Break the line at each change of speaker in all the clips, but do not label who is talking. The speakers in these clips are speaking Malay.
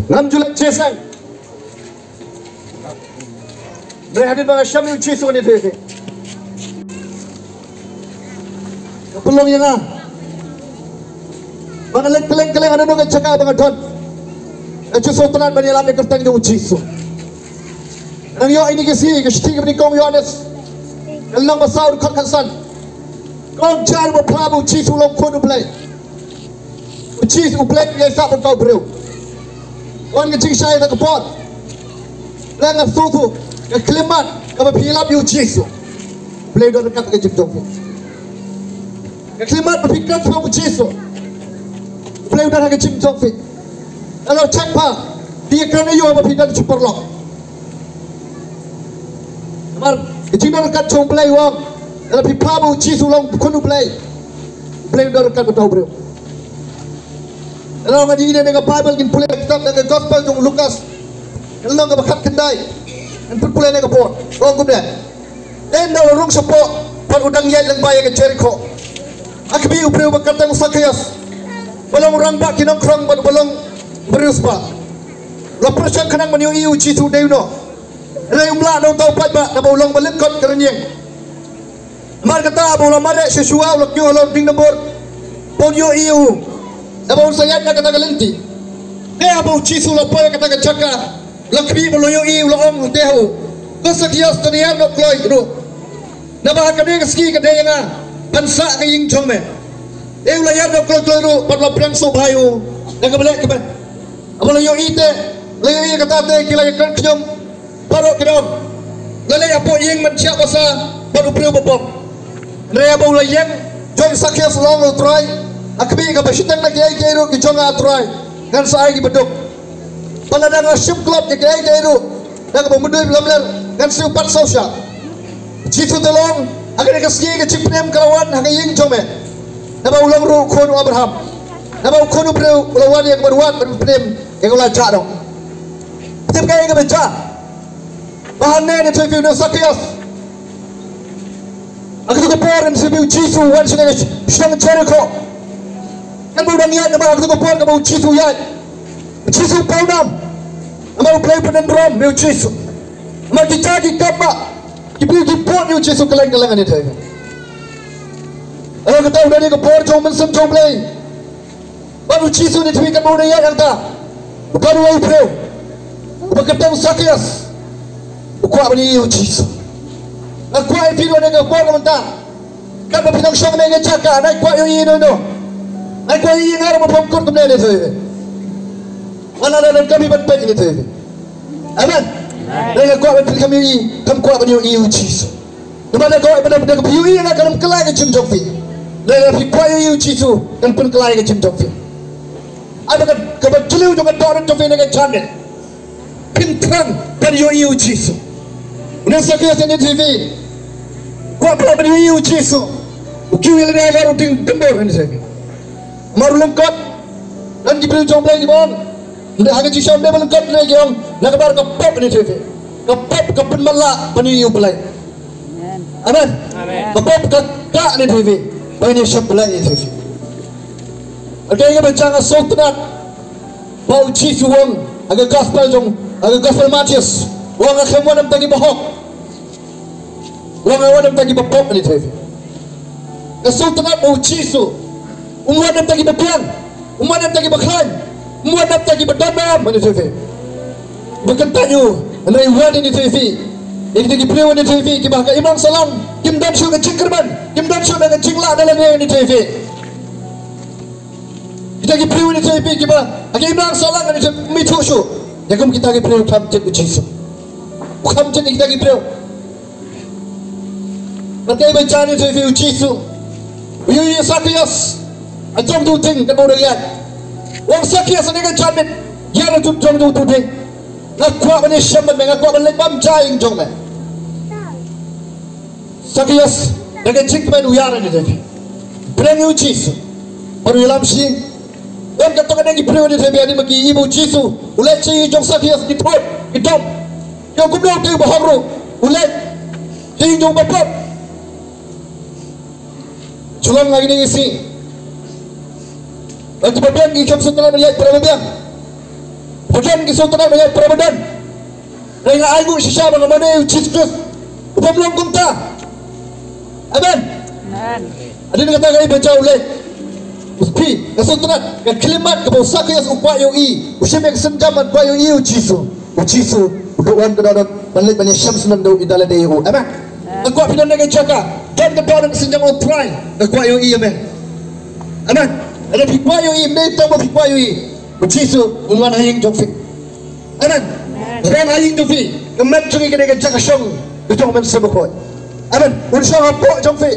ngam julak cesang berhadir bang Syamil Cisu ni tu pelong yang bang keleng ada dong cakap bang Don Cisu tenan bani alam kertang dong Cisu nang yo ini kesi kesti bani kong yo anes lang basau kat kansan kong jar bo prabu Cisu long kodu play Cisu play ye sa bon kau breu on ke saya tak pot lang susu ke klimat ke pilap yu Cisu play do dekat ke jipto ke klimat berfikir prabu Cisu play udah ke jipto kalau cek pa dia kerana yu berfikir superlock mar kecina dekat chong play wong kalau prabu Cisu long kodu play do dekat betul breu kalau ngaji ini dengan Bible gin pulai kitab dengan gospel jong Lukas kalau ngah bakat kendai dan pulai dengan port orang kumda dan dalam rong support pan udang yai lang bayar ke Jericho akbi upreu bakat tang Sakayas balong orang bak kinong krong balong berius ba la percaya kanang maniu iu Cisu deuno rai umla dong tau pat ba na balong balengkot kerenyeng mar kata bola mare sesua ulok yo lo ding nombor pon yo iu abang saya nak kata galenti, abang Cisu lapor kata kacaka, lakbi meloyo i ulong tehu, kesekian tenian nak keluar itu, nabah kadang keski kadang yang bansa kaying congme, ulayar nak keluar itu, pada perang sobayu, nak kebalik kebal, abang loyo i kata te kila yang kenyom, parok kenyom, lalai apa yang menciak basa baru beliau bopom, lalai abang layang, join sakias long utrai. Akbi kapasitan na kaya kairo kichonga atray kan sa ay gibadok panadang asyum club kaya kairo nakapamudoy blamler kan sa upat sosya Cisu tolong agar kaski kacipnem karawan hangaying jome naba ulang ru kono Abraham naba kono breu ulawan yang berwan berpnem yang ulah jadong tip kaya kebeja bahannya ni tujuh na Sakayas agar keporan sebiu Cisu wan sungai syang Jericho kan budang yan nama aku pun kamu Cisu yan Cisu paunam kamu play penen drum meu Cisu kamu dicari kapal kipu kipot meu Cisu keleng-kelengan itu kalau kita udah ni kepor jom mensem jom play baru Cisu ni tapi kan budang yan yang tak bukan way play bukan ketemu Sakayas bukan bani eu Cisu aku ay piro ni kepor kamu tak kan berpinang syang ni ngecaka naik kuat yo ini no aku ingin orang berpongkor kemudian itu, mana ada kami berbaik itu, aman. Dengan kuat kami ini, kami kuat beri iu Cisu. Kepada kuat pada iu ini akan kelai ke Jim Jofi. Dengan kuat iu Cisu dan pun kelai ke Jim Jofi. Ada kebetulan juga orang Jofi dengan channel, pinterang beri iu Cisu. Nasa kias ini TV, kuat beri iu Cisu. Ukiu yang ada rutin tembor ini saya. Marulungkot dan diberi jomblay di bawah. Tidak hanya cisam dia melengkot lagi orang. Nak kabar kepop ni TV. Kepop kepen malak peniup pelai. Amin. Kepop kekak ni TV. Peniup syab pelai ni TV. Okey, kita bincang sultanat. Bau Cisu wong agak gospel jong, agak gospel Matius. Wong akan wadam tagi bahok. Wong wadam tagi bapop ni TV. Sultanat bau Cisu. Umuan dan tagi berpiang, umuan dan tagi berkhan, umuan dan tagi berdamam di TV. Bukan tanyu, anda iwan di TV. Ini tagi beliau di TV. Kita bahkan Imam Salam, Kim Dan Shu dengan Cingkerman, Kim Dan Shu dengan Cingla dalam di TV. Kita tagi beliau di TV. Kita bahkan Imam Salam dengan Mitu Shu. Jangan kita tagi beliau kamcet di Cisu. Kamcet kita tagi beliau. Nanti baca di TV Cisu. Uyuy Sakayas. Jom tu ting kan orang yang, orang Sakayas ni kan jamin, yang tu jom tu ting, nak kuat bani Syamban, nak kuat bani Bam Jai jom eh. Sakayas dengan cingkman uyaran itu, berani Cisu, baru ilam si, orang kata kan yang beriu ni tapi ani bagi ibu Cisu, ulat si jom Sakayas di perut, hidup, yang kumpulan tu baharu, ulat, si jom bapak, culang lagi ni isi. Nanti berbiang ikan setelah melihat para berbiang badan kesultanan banyak perbadan dengan aibu sisa bagaimana Jesus upah belum kumta amen ada yang kata kali baca oleh Uspi kesultanan ke kelimat ke bawah sakit upah yoi usia yang senjaman upah yoi Jesus doan ke dalam banyak syams nan do idala deyu amen aku apidan dengan jaga dan ke dalam senjaman try upah yoi amen ada upah yoi menita upah yoi Jesus ulwan haying jofik amen ren haying jofik kemat cungi kena jaga syong betul men sebukoi amen unsha apa jofik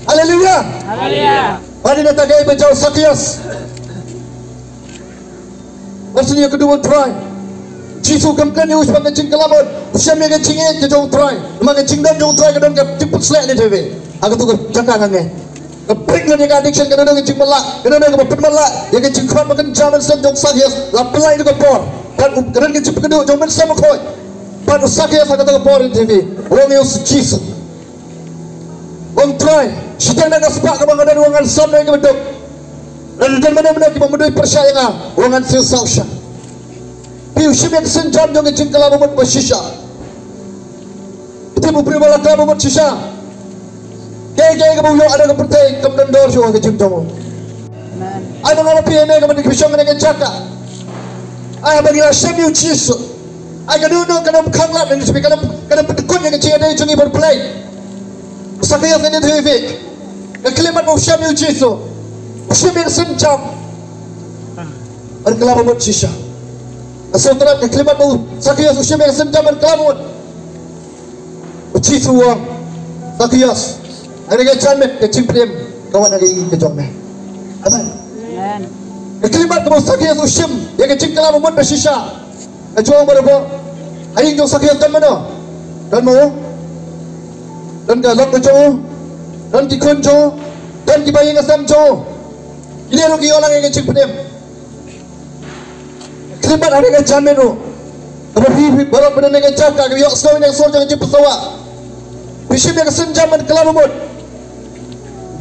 haleluya Hari nak tagai bejau Sakias. Maksudnya kedua try. Jisu kamkan ni usah ngecing kelamun. Usah ngecing ke jauh try. Memang ngecing dan jauh try kadang cepet selek ni TV. Aku tu jaga ngange. Kepring ni ke addiction kadang ngecing melak. Kadang ke melak. Yang ngecing kuat makan jaman sen jauh Sakias. Lapelai tu ke por. Kadang ngecing kedua jauh men sama koi. Pan Sakias aku tu ke por ni TV. Orang ni Jisu. Orang try. Kita nak sepak ke bangga dan wangan sana yang bedok. Dan mana-mana kita memudui percayaan wangan silsausa. Piu simek senjam yang ngecing kelabu mut bersisa. Kita memberi bala kelabu mut sisa. Kaya-kaya kamu yang ada kepertai kemudian dor juga ngecing kamu. Ada ngapa piene kamu dikisong dengan jaka. Ayah bagilah semiu Yesus. Ayah kadang kadang kanglat dan sebab kadang pedekun yang ngecing ada yang cungi berpelai. Sakaya ini terhibik. Kelimat mau syam Yesus. Syam yang senjam. Berkelabu buat sisa. Setelah kelimat mau sakaya syam yang senjam berkelabu. Yesus wang. Sakaya. Ada kejamin kecimprim kawan lagi kejongme. Amen. Kelimat mau sakaya syam yang kecim kelabu buat bersisa. Kejuang berapa? Aing jong sakaya dan mana? Dan mau? Dan galak kejo, dan dikonjo, dan dibayang asam jo. Ini rugi orang yang ngecik pedem. Kelibat ada yang jamin tu. Apa hidup baru benda yang jaga, kau yang sekolah yang jangan cepat sawa. Bishop yang senjaman kelamut.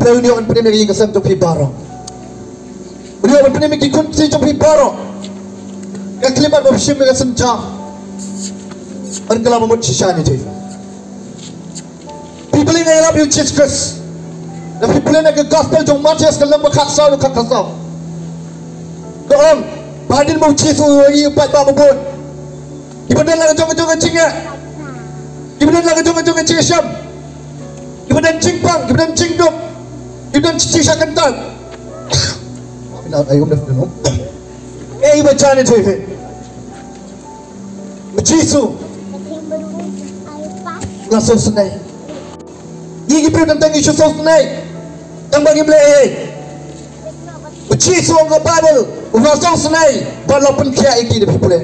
Beliau ni orang pedem yang kesem tu baru. Beliau orang pedem yang kunci tu baru. Yang kelibat bishop yang senjam. Dan kelamut sisa ni tu. People in love you Jesus Christ. The people in the gospel jong Matius ke lemah kaksau lu kaksau. Doang, badin mau Yesus lagi empat bapa pun. Ibadah lagi jong ngecing ya. Ibadah lagi jong ngecing syam. Ibadah cingpang, ibadah cingduk, ibadah cici sakentan. Now I hope you know. Baca ni tu ini. Yesus. Langsung senai. Gigi pun tentang isu sosnai, tentang bagi belai. Uci suang ke Bible, ulasong senai, walaupun kia iki di people.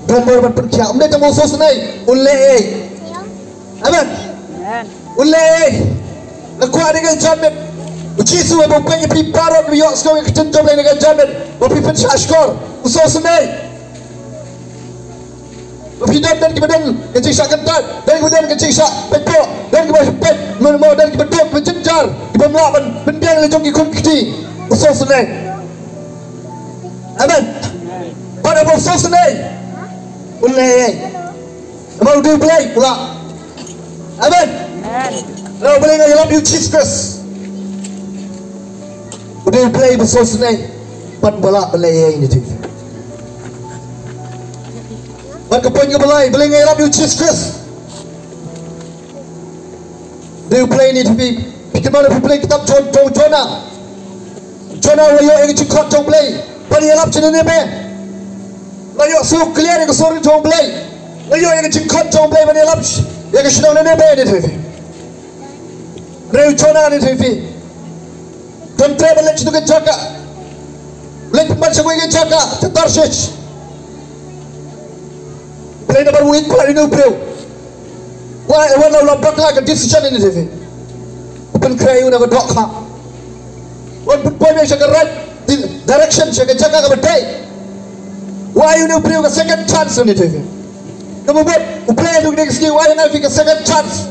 Gambar walaupun kia, umde temu sosnai, ulai. Amen. Ulai. Lakukan dengan jamin. Uci suang bukan yang piparot biok sekarang kecenjom dengan jamin. Wapi pencaskor, usosnai. Hidup dan kemudian kecik sak kentat dan kemudian kecik sak pekok dan kemudian pek mau dan kemudian menjenjar di bawah bendiang lejong ikut kecik usul senai. Amen. Pada usul senai. Ulai. Mau dia belai pula. Amen. Kalau boleh nak love you Jesus Christ. Udah belai usul senai. Pan balak belai ini tu. Maka poin ke belai ngai you Jesus Christ. Dia play ni tapi fikir mana play kitab Jonah. Jonah wayo yang cikot jong play. Pada elap cina ni be. Wayo so clear yang sorry jong play. Wayo yang cikot jong play pada elap yang sedang ni be ni tapi. Reu Jonah ni tapi. Kontra balik itu ke jaga. Balik pembaca gue ke jaga. Tarshish. Play number one, play new pro. Why now back like a decision in the open cry you never talk. One put point shake a right direction, shake a jack of a day. Why you new pro a second chance on it? Come on, who play the next game, why not take a second chance?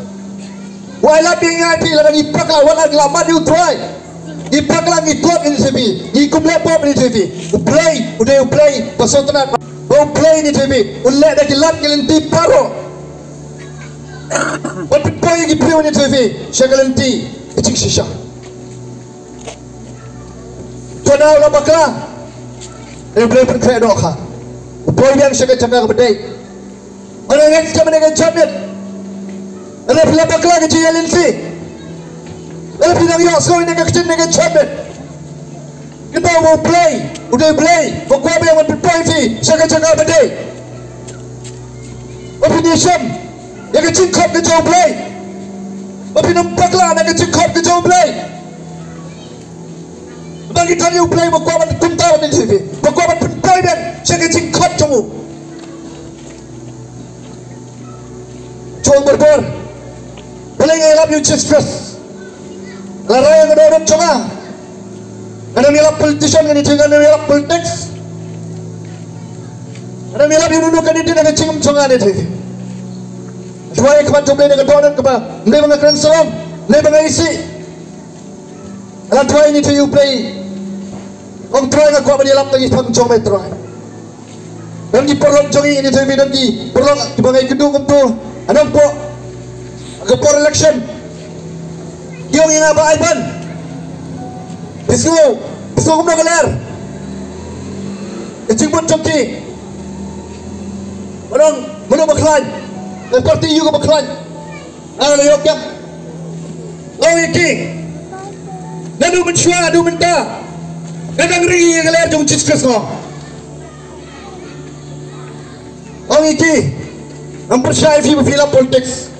Why not being happy like you pack out one like you try? ipaklang ikot ini TV, ikumle pop ini TV, uplay, pasotanat, uplay ini TV, ulle dah kilat kelinti paro, wapit poy ikipiu ini TV, syakalinti, icik sisa. Tuan Allah bakla, uplay perkaya doa, upoy yang syakal cakap berdai, orang yang sekarang dengan champion, ada pula bakla kejialinti. Kalau pinang yok sekolah ini kecil dengan champion, kita mau play, udah play, mau kuat yang berpoin sih, saya cakap berdei. Opinion, yang kecil kop kejauh play, opinion paklah yang kecil kop kejauh play. Bagi tanya play, mau kuat kuntar di sini, mau kuat berpoin dan saya kecil kop cemu. Cuang berbor, boleh ngelap you just stress. Larai yang ada conga, ada nilap politician yang itu, ada nilap politics, ada nilap yang duduk di dengan cingam conga itu. Dua yang kemat coba dengan doa kemat, mereka mengakukan salam, mereka mengisi. Alat dua ini tu you play, orang try nak kuat menilap lagi pang conga try. Dan di perlong congi ini tu dan di perlong di bagai gedung itu, ada po, agak por election. Yung ina ba Ivan? Bisko kumna galer. Icingpon chokki. Manong baklan. Ng parti yung baklan. Ano yok yak? Lawi ki. Nanu mensyua, adu menta. Nadang ringi galer jong chiskas ko. Lawi ki. Ang persyai fi mafila politics.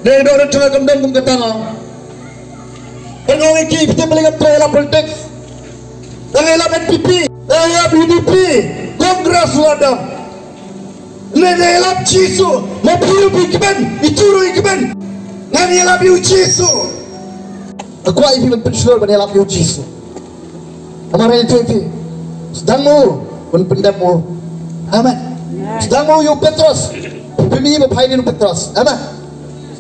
Dahil doon ang tsaga kamdan kong katanga. Orang ini kita melihat trailer politics, trailer NPP, trailer UDP, Kongres Wadam, trailer Cisu, mobil ikiban, ituru ikiban, trailer Cisu. Aku ini menpensiun trailer Cisu. Amaran itu, sedang mau, pendam mau, aman. Sedang mau you Petros, pemilih berpainin Petros, aman.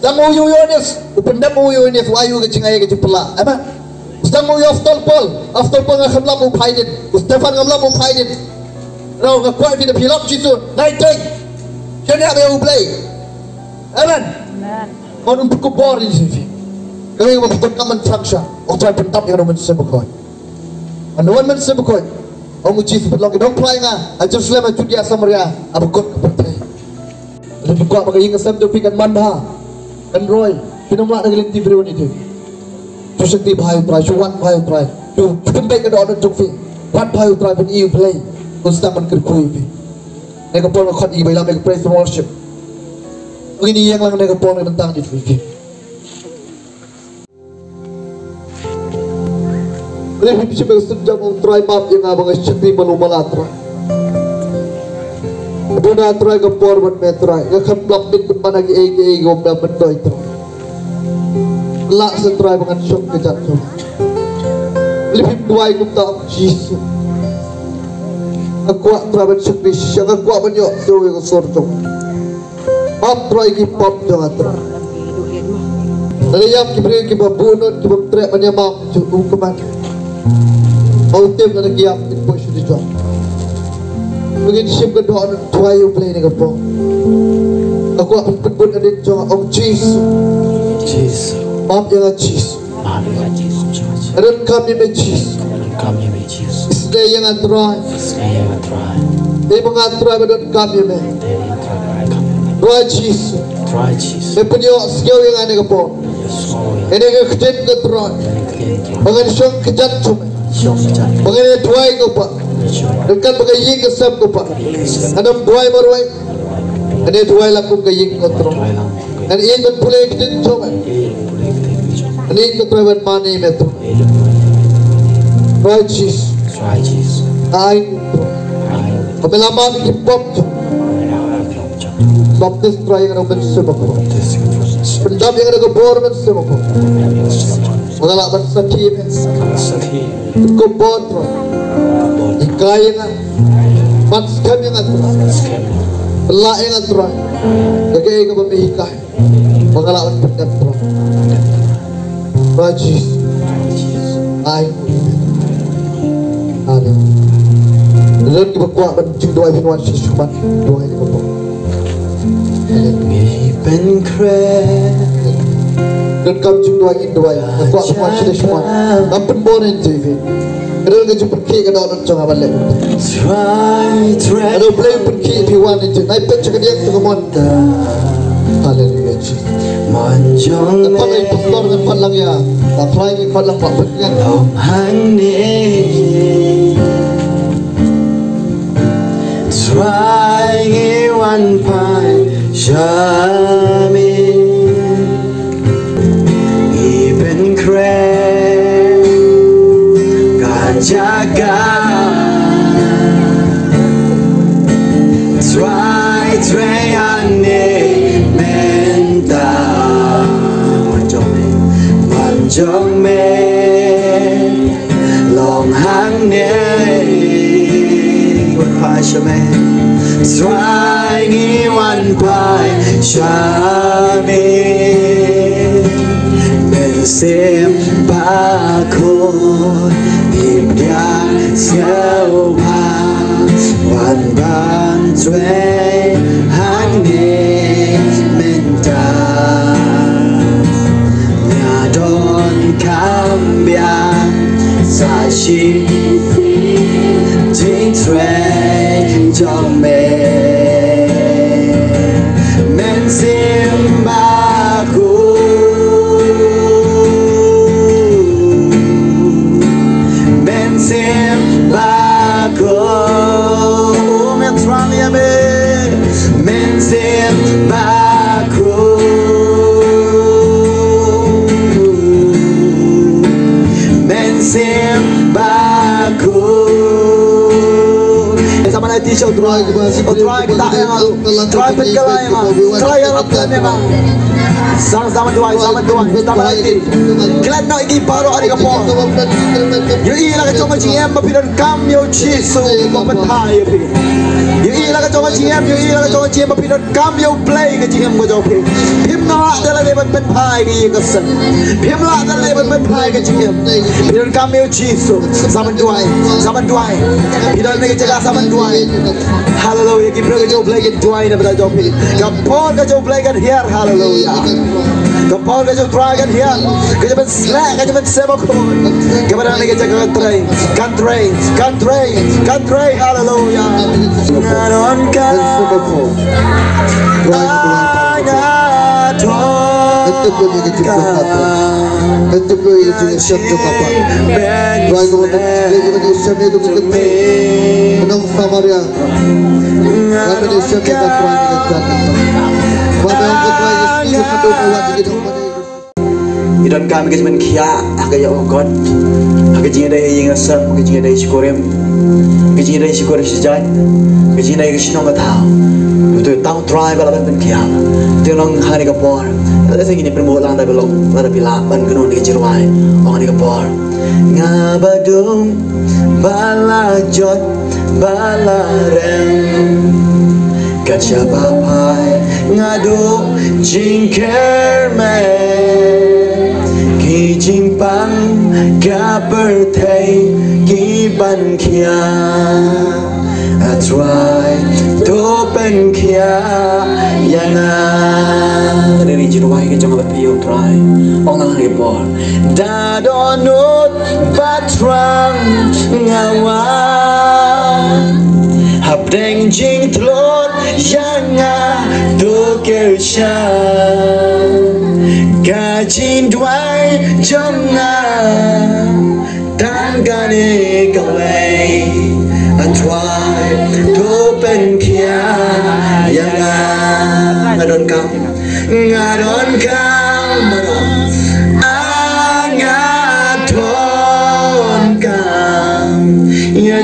Sedang mau Yonis, upendam mau Yonis, wayu kecingaya kecipela, apa? Sedang mau Aftol Pol ngakam lamu painin, Stefan ngam lamu painin. Rau ngakuat di pilot citu, naik train. Jadi apa yang play? Aman. Kau untuk kubor di sini. Kau yang membuat kaman fraksha, orang pentap yang orang sebekoi. Anuan sebekoi. Orang uji sebelum kita play ngah, ajar selama judi asam ria, apa kau kepercayaan? Lebih kuat bagi ingat sampai pikan mandha. Dan Roy, pinamla na galing tibro nito. Tusikti bahayo try, suwat bahayo try. Tu kembay ka doon ng tukfi. Wat bahayo try pun iyo play. Gusto man kerkuy. Negapol na kot ibay lang may praise and worship. Ang iniyang lang negapol na bentang dito. Boleh bisa bersedia mau try map yang abang escenti malumalatra. Duna try ke forward metro, ya kan blok bit depan lagi ege gomda bendo itu. Lak setry dengan shock kejat tu. Lebih dua ikut tak Yesus. Aku try bersyukur, aku banyak tu yang sorto. Map try ke pop jangan try. Leyap kibri kibabunut kibabtrek banyak map cukup kemana. Autem nak giap info sudah jauh. Begini siap kedua orang tua yang play ni kapong. Aku akan pun ada jangan Om Jesus. Maaf jangan Jesus. Ada kami menjis. Istilah yang antrai. Dia mengantrai pada kami men. Try Jesus. Sepenyo skill yang ada kapong. Ini kejadian ketron. Mengenai syok kejat cuma. Mengenai dua itu pak. Dekat pakai ying kesab ko pa. Anam duai maruai. Ane duai lakum ke ying kontrol. Dan ying kan pulai kitin cuma. Ane ying ketrawan mani metro. Righteous. Aing. Pemelaman ki pop. Baptis try yang ada sebab ko. Pendam yang ada kebor men sebab ko. Mengalak bersaki men. Kebor. Kaya nga, matskam yang aturan, pelak yang aturan, kagaya ka pamihikay, pangalaman pagkaturan. Rajis, ai ada lớn cái bậc quạ mình chừng đôi bên ngoài chỉ chụp bắt đôi cái bậc
nghĩ bên khe
lớn cầm chừng đôi in đôi quạ bên ngoài chỉ để chụp bắt nằm bên bồn in gì vậy lớn cái chụp bắt khi cái đó nó cho ngắm lên rồi play bên khi thì one in này bên cho cái điếc cho cái món hallelujah
mòn trong
cái phần này phần đó cái phần lăng ya và play cái phần lăng bạc bên ngang
lòng hàng nề try one pie shami even crack kajaga try ane menta trong mê lòng hàng nề one pie shami try one pie shami men xem ba khôi tìm ra siêu ba hoàn ban thuê hàng nề men ta nhà đón cam biang sa chi chính thuê trong mê men xem ba khôi men xem ba khôi men trăng men xem ba khôi men xem ba khôi sama nanti show try kita try penkalai try yang memang sama dua sama nanti kalian nak pergi baru hari kapal you ilah ke cuma GM tapi dan kami yo chisu mempetai you ilah ke cuma GM tapi dan kami yo play ke GM ko jauh phim nak dalam level penpai ke kesan phim nak dalam level penpai ke GM dan kami yo chisu sama dua kita nak jaga sama dua hallelujah kita ke jauh play ke dua ni betul jauh kapal ke jauh play kan here hallelujah kapal ke jauh try kan here ke jauh slack ke jauh sebab kepada lagi jaga country hallelujah ngaron ka idan kami kejaman kia agak ya God agak jinga daya yang asal agak jinga daya syukurim agak jinga daya syukurim sejak agak jinga daya kesinong katau itu tahu try balapan pen kia itu nong hari kapor ada segini permulaan tapi belum ada pilapan gunung di Cirwai orang di kapor ngabadung balajot balarem kaca bapai ngadu jingker ki jimpang ka berthei ki ban kia try to pen kia yana dari Cirwai ke jangan berpiu try orang hari bor da donut batrang ngawan hab deng jing tlot yanga do kersha kajin dwai jonga tangane kawai atwai to pen kia yanga ngadon kam angaton kam ya